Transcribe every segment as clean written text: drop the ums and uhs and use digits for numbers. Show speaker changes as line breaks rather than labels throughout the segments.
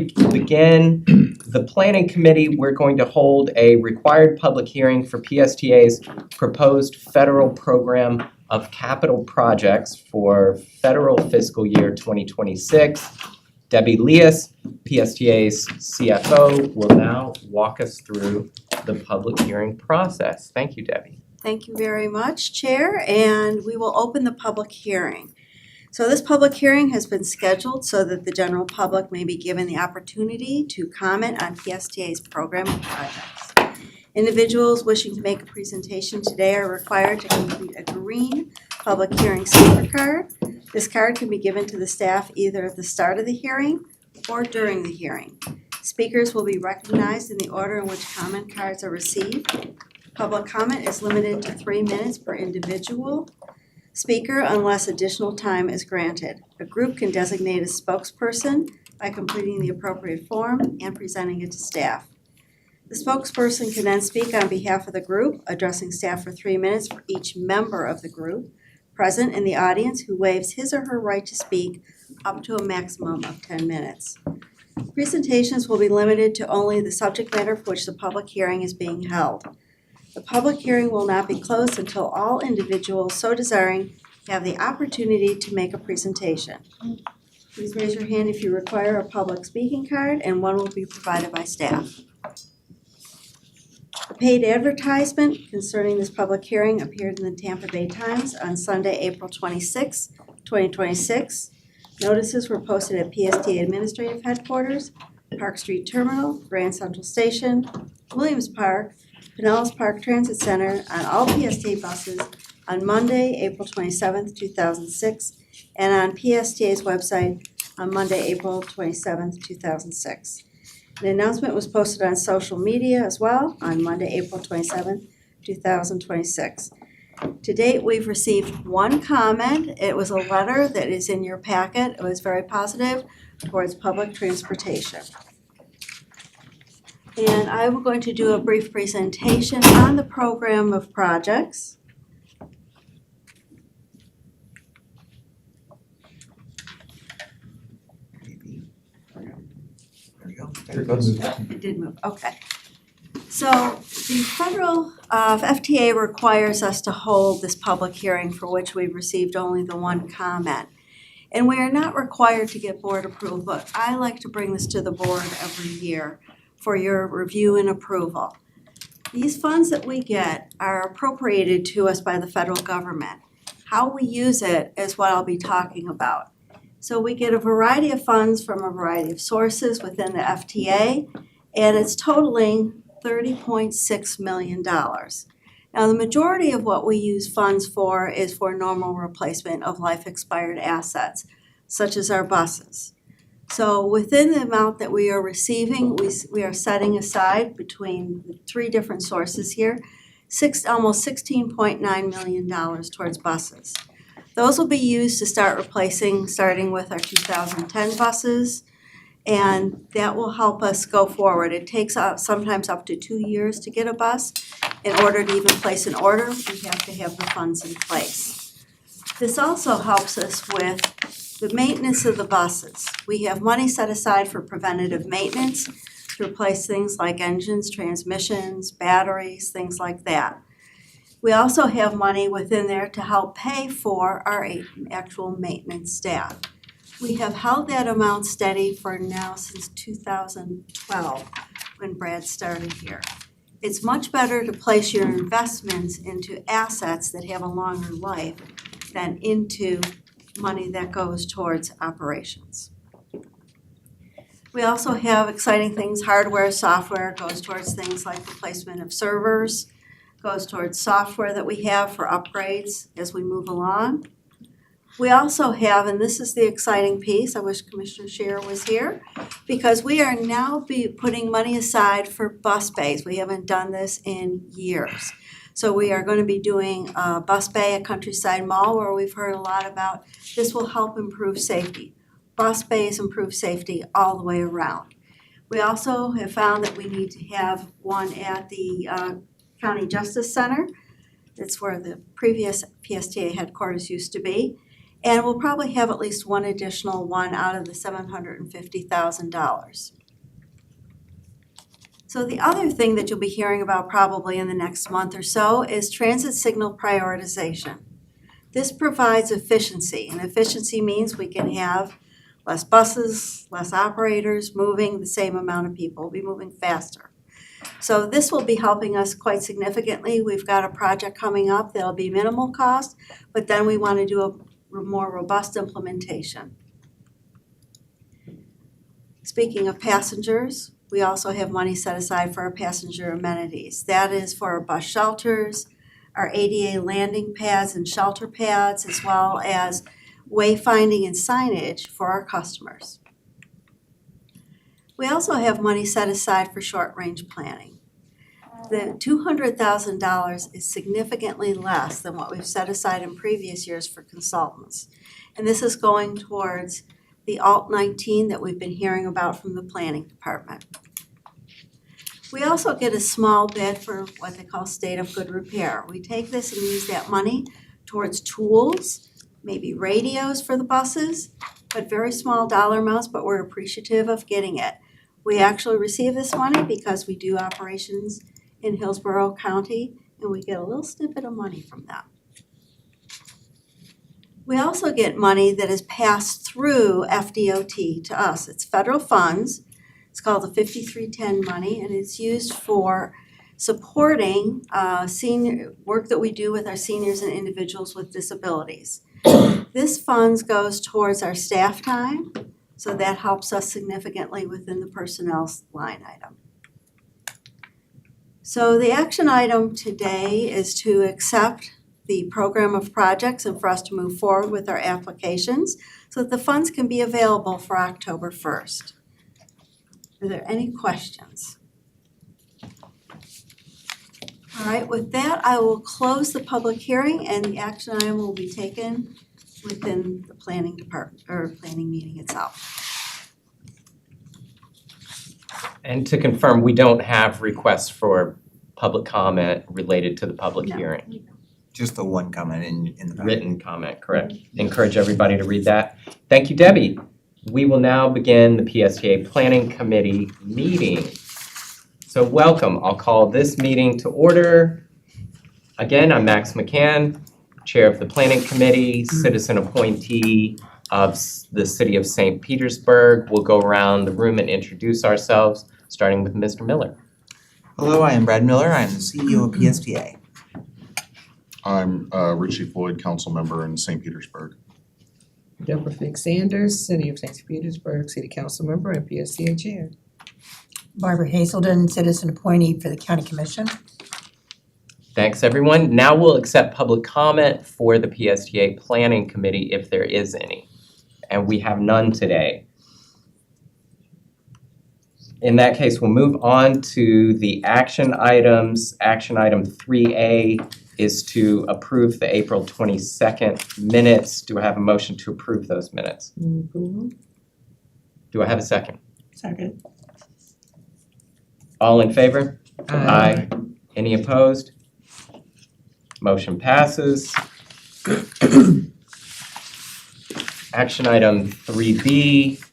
begin the planning committee, we're going to hold a required public hearing for PSTA's proposed federal program of capital projects for federal fiscal year 2026. Debbie Leas, PSTA's CFO, will now walk us through the public hearing process. Thank you, Debbie.
Thank you very much, Chair, and we will open the public hearing. So this public hearing has been scheduled so that the general public may be given the opportunity to comment on PSTA's program of projects. Individuals wishing to make a presentation today are required to complete a green public hearing speaker card. This card can be given to the staff either at the start of the hearing or during the hearing. Speakers will be recognized in the order in which comment cards are received. Public comment is limited to 3 minutes per individual speaker unless additional time is granted. A group can designate a spokesperson by completing the appropriate form and presenting it to staff. The spokesperson can then speak on behalf of the group, addressing staff for 3 minutes for each member of the group present in the audience who waives his or her right to speak up to a maximum of 10 minutes. Presentations will be limited to only the subject matter for which the public hearing is being held. The public hearing will not be closed until all individuals so desiring have the opportunity to make a presentation. Please raise your hand if you require a public speaking card, and one will be provided by staff. A paid advertisement concerning this public hearing appeared in the Tampa Bay Times on Sunday, April 26, 2026. Notices were posted at PSTA Administrative Headquarters, Park Street Terminal, Grand Central Station, Williams Park, Pinellas Park Transit Center on all PSTA buses on Monday, April 27th, 2006, and on PSTA's website on Monday, April 27th, 2006. An announcement was posted on social media as well on Monday, April 27th, 2026. To date, we've received one comment. It was a letter that is in your packet. It was very positive towards public transportation. And I'm going to do a brief presentation on the program of projects.
There it goes.
It did move, okay. So the federal FTA requires us to hold this public hearing for which we've received only the one comment. And we are not required to get board approval, but I like to bring this to the board every year for your review and approval. These funds that we get are appropriated to us by the federal government. How we use it is what I'll be talking about. So we get a variety of funds from a variety of sources within the FTA, and it's totaling $30.6 million. Now, the majority of what we use funds for is for normal replacement of life expired assets, such as our buses. So within the amount that we are receiving, we are setting aside between the 3 different sources here, almost $16.9 million towards buses. Those will be used to start replacing, starting with our 2010 buses, and that will help us go forward. It takes sometimes up to 2 years to get a bus. In order to even place an order, we have to have the funds in place. This also helps us with the maintenance of the buses. We have money set aside for preventative maintenance to replace things like engines, transmissions, batteries, things like that. We also have money within there to help pay for our actual maintenance staff. We have held that amount steady for now since 2012 when Brad started here. It's much better to place your investments into assets that have a longer life than into money that goes towards operations. We also have exciting things, hardware, software, goes towards things like replacement of servers, goes towards software that we have for upgrades as we move along. We also have, and this is the exciting piece, I wish Commissioner Scheer was here, because we are now putting money aside for bus bays. We haven't done this in years. So we are going to be doing a bus bay at Countryside Mall, where we've heard a lot about. This will help improve safety. Bus bays improve safety all the way around. We also have found that we need to have one at the County Justice Center. That's where the previous PSTA headquarters used to be. And we'll probably have at least one additional one out of the $750,000. So the other thing that you'll be hearing about probably in the next month or so is transit signal prioritization. This provides efficiency, and efficiency means we can have less buses, less operators moving the same amount of people, be moving faster. So this will be helping us quite significantly. We've got a project coming up that'll be minimal cost, but then we want to do a more robust implementation. Speaking of passengers, we also have money set aside for our passenger amenities. That is for our bus shelters, our ADA landing pads and shelter pads, as well as wayfinding and signage for our customers. We also have money set aside for short-range planning. The $200,000 is significantly less than what we've set aside in previous years for consultants. And this is going towards the Alt-19 that we've been hearing about from the planning department. We also get a small bid for what they call state of good repair. We take this and use that money towards tools, maybe radios for the buses, but very small dollar amounts, but we're appreciative of getting it. We actually receive this money because we do operations in Hillsborough County, and we get a little snippet of money from them. We also get money that is passed through FDOT to us. It's federal funds. It's called the 5310 money, and it's used for supporting senior work that we do with our seniors and individuals with disabilities. This funds goes towards our staff time, so that helps us significantly within the personnel line item. So the action item today is to accept the program of projects and for us to move forward with our applications so that the funds can be available for October 1st. Are there any questions? All right, with that, I will close the public hearing and the action item will be taken within the planning department or planning meeting itself.
And to confirm, we don't have requests for public comment related to the public
No.
hearing.
Just the one comment in the back.
Written comment, correct. Encourage everybody to read that. Thank you, Debbie. We will now begin the PSTA Planning Committee meeting. So welcome. I'll call this meeting to order. Again, I'm Max McCann, Chair of the Planning Committee, citizen appointee of the City of St. Petersburg. We'll go around the room and introduce ourselves, starting with Mr. Miller.
Hello, I am Brad Miller. I am the CEO of PSTA.
I'm Richie Floyd, council member in St. Petersburg.
Deborah Fick Sanders, City of St. Petersburg, City Council Member and PSTA Chair.
Barbara Hazelden, citizen appointee for the County Commission.
Thanks, everyone. Now we'll accept public comment for the PSTA Planning Committee if there is any. And we have none today. In that case, we'll move on to the action items. Action item 3A is to approve the April 22nd minutes. Do I have a motion to approve those minutes?
Approval.
Do I have a second?
Second.
All in favor? Aye. Any opposed? Motion passes. Action item 3B.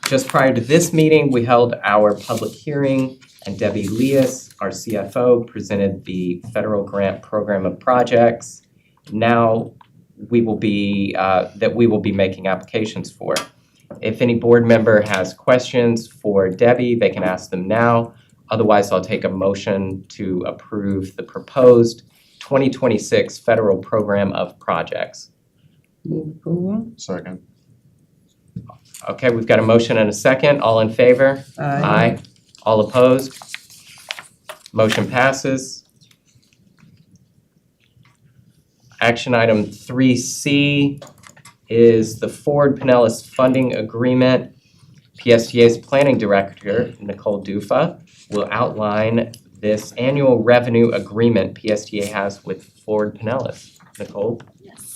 Just prior to this meeting, we held our public hearing and Debbie Leas, our CFO, presented the federal grant program of projects. Now we will be making applications for. If any board member has questions for Debbie, they can ask them now. Otherwise, I'll take a motion to approve the proposed 2026 federal program of projects.
Move approval.
Second.
Okay, we've got a motion and a second. All in favor? Aye. All opposed? Motion passes. Action item 3C is the Ford Pinellas Funding Agreement. PSTA's Planning Director, Nicole Dufa, will outline this annual revenue agreement PSTA has with Ford Pinellas. Nicole?
Yes.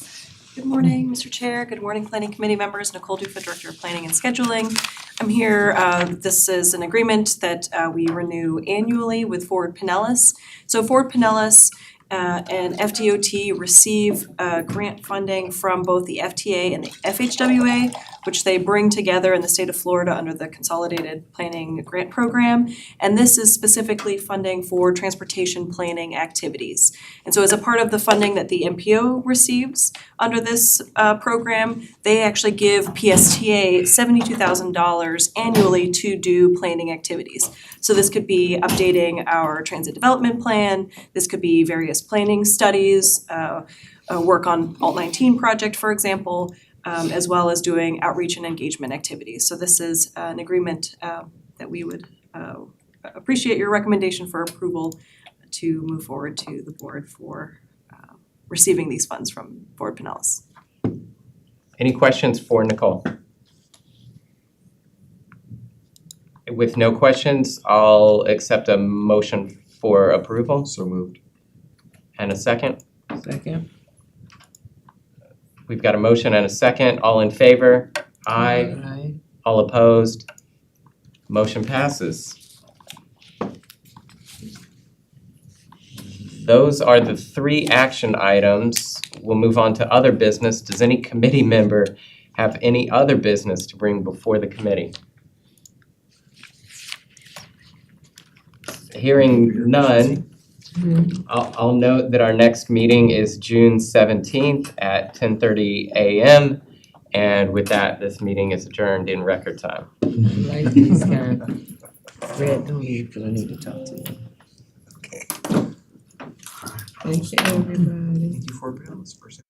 Good morning, Mr. Chair. Good morning, Planning Committee members. Nicole Dufa, Director of Planning and Scheduling. I'm here, this is an agreement that we renew annually with Ford Pinellas. So Ford Pinellas and FDOT receive grant funding from both the FTA and the FHWA, which they bring together in the state of Florida under the Consolidated Planning Grant Program. And this is specifically funding for transportation planning activities. And so as a part of the funding that the MPO receives under this program, they actually give PSTA $72,000 annually to do planning activities. So this could be updating our transit development plan, this could be various planning studies, work on Alt 19 project, for example, as well as doing outreach and engagement activities. So this is an agreement that we would appreciate your recommendation for approval to move forward to the board for receiving these funds from Board Pinellas.
Any questions for Nicole? With no questions, I'll accept a motion for approval
So moved.
and a second.
Second.
We've got a motion and a second. All in favor? Aye.
Aye.
All opposed? Motion passes. Those are the 3 action items. We'll move on to other business. Does any committee member have any other business to bring before the committee? Hearing none, I'll note that our next meeting is June 17th at 10:30 a.m. And with that, this meeting is adjourned in record time.
I like these guys. Red, don't leave, cause I need to talk to you.
Okay.
Thank you, everybody.
Thank you for being on this person.